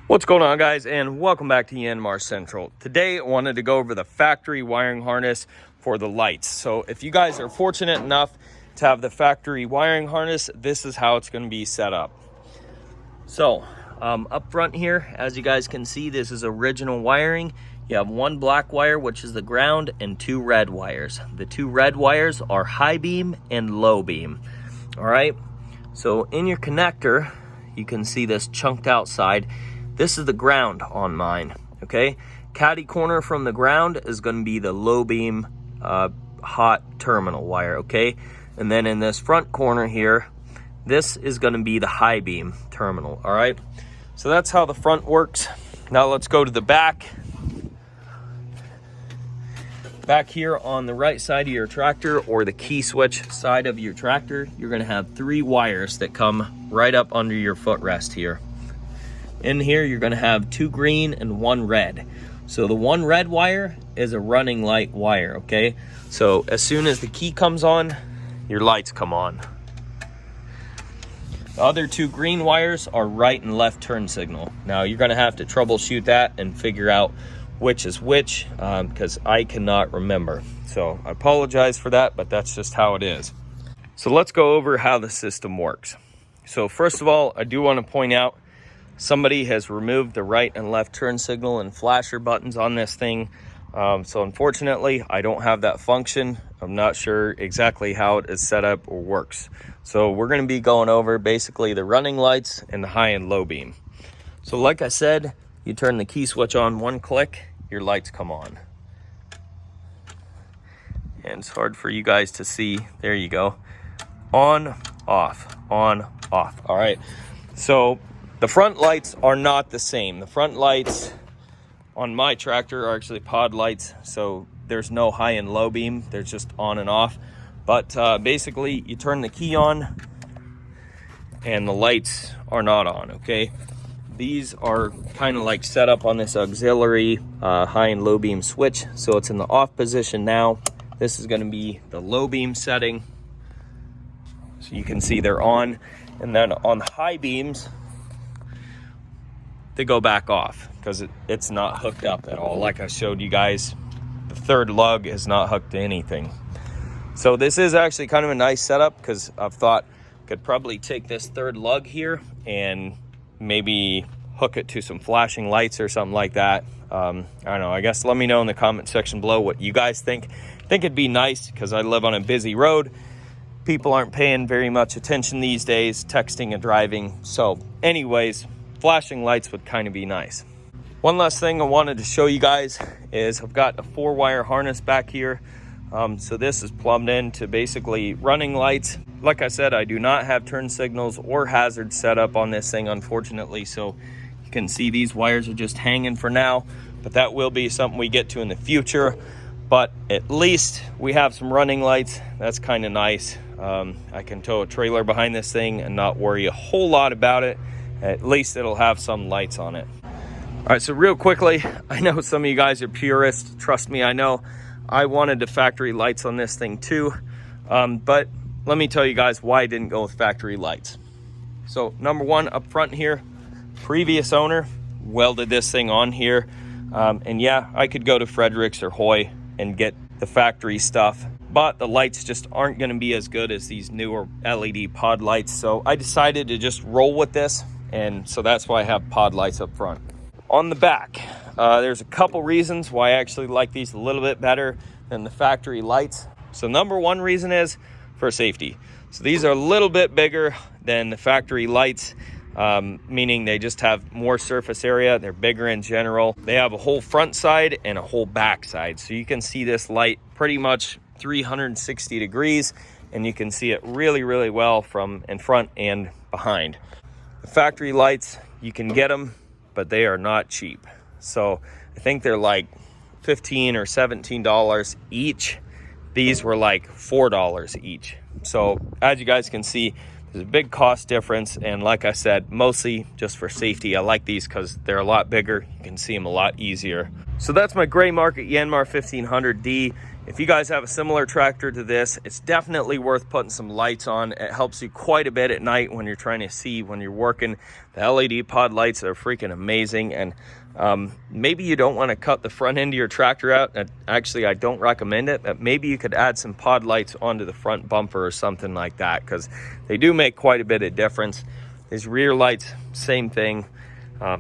What's going on, guys, and welcome back to Yanmar Central. Today I wanted to go over the factory wiring harness for the lights. So if you guys are fortunate enough to have the factory wiring harness, this is how it's going to be set up. So up front here, as you guys can see, this is original wiring. You have one black wire, which is the ground, and two red wires. The two red wires are high beam and low beam. All right, so in your connector, you can see this chunked outside. This is the ground on mine, okay? Caddy corner from the ground is going to be the low beam hot terminal wire, okay? And then in this front corner here, this is going to be the high beam terminal, all right? So that's how the front works. Now let's go to the back. Back here on the right side of your tractor, or the key switch side of your tractor, you're going to have three wires that come right up under your footrest here. In here, you're gonna have two green and one red. So the one red wire is a running light wire, okay? So as soon as the key comes on, your lights come on. The other two green wires are right and left turn signal. Now you're gonna have to troubleshoot that and figure out which is which, because I cannot remember. So I apologize for that, but that's just how it is. So let's go over how the system works. So first of all, I do wanna point out, somebody has removed the right and left turn signal and flasher buttons on this thing. So unfortunately, I don't have that function. I'm not sure exactly how it is set up or works. So we're going to be going over basically the running lights and the high and low beam. So like I said, you turn the key switch on, one click, your lights come on. And it's hard for you guys to see. There you go. On, off, on, off. All right. So the front lights are not the same. The front lights on my tractor are actually pod lights, so there's no high and low beam. They're just on and off. But basically, you turn the key on, and the lights are not on, okay? These are kind of like set up on this auxiliary high and low beam switch, so it's in the off position now. This is going to be the low beam setting. So you can see they're on. And then on the high beams, they go back off because it's not hooked up at all. Like I showed you guys, the third lug is not hooked to anything. So this is actually kind of a nice setup, because I've thought I could probably take this third lug here and maybe hook it to some flashing lights or something like that. I don't know, I guess let me know in the comment section below what you guys think. I think it'd be nice because I live on a busy road. People aren't paying very much attention these days, texting and driving. So anyways, flashing lights would kind of be nice. One last thing I wanted to show you guys is I've got a 4-wire harness back here. So this is plumbed into basically running lights. Like I said, I do not have turn signals or hazards set up on this thing, unfortunately. So you can see these wires are just hanging for now, but that will be something we get to in the future. But at least we have some running lights. That's kind of nice. I can tow a trailer behind this thing and not worry a whole lot about it. At least it'll have some lights on it. All right, so real quickly, I know some of you guys are purists. Trust me, I know. I wanted the factory lights on this thing too. But let me tell you guys why I didn't go with factory lights. So number one, up front here, previous owner welded this thing on here. And yeah, I could go to Fredericks or Hoy and get the factory stuff, but the lights just aren't going to be as good as these newer LED pod lights. So I decided to just roll with this. And so that's why I have pod lights up front. On the back, there's a couple reasons why I actually like these a little bit better than the factory lights. So number one reason is for safety. So these are a little bit bigger than the factory lights, meaning they just have more surface area. They're bigger in general. They have a whole front side and a whole back side. So you can see this light pretty much 360 degrees, and you can see it really, really well from in front and behind. The factory lights, you can get them, but they are not cheap. So I think they're like $15 or $17 each. These were like $4 each. So as you guys can see, there's a big cost difference. And like I said, mostly just for safety. I like these because they're a lot bigger. You can see them a lot easier. So that's my gray market Yanmar 1500D. if you guys have a similar tractor to this, it's definitely worth putting some lights on. It helps you quite a bit at night when you're trying to see when you're working. The LED pod lights are freaking amazing. And maybe you don't want to cut the front end of your tractor out. Actually, I don't recommend it, but maybe you could add some pod lights onto the front bumper or something like that, because they do make quite a bit of difference. These rear lights, same thing.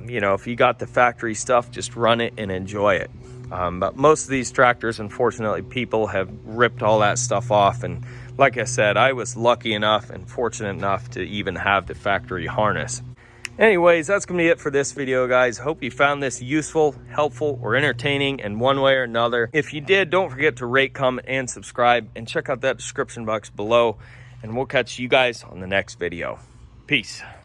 You know, if you got the factory stuff, just run it and enjoy it. But most of these tractors, unfortunately, people have ripped all that stuff off. And like I said, I was lucky enough and fortunate enough to even have the factory harness. Anyways, that's going to be it for this video, guys. Hope you found this useful, helpful, or entertaining in one way or another. If you did, don't forget to rate, comment, and subscribe. And check out that description box below. And we'll catch you guys on the next video. Peace.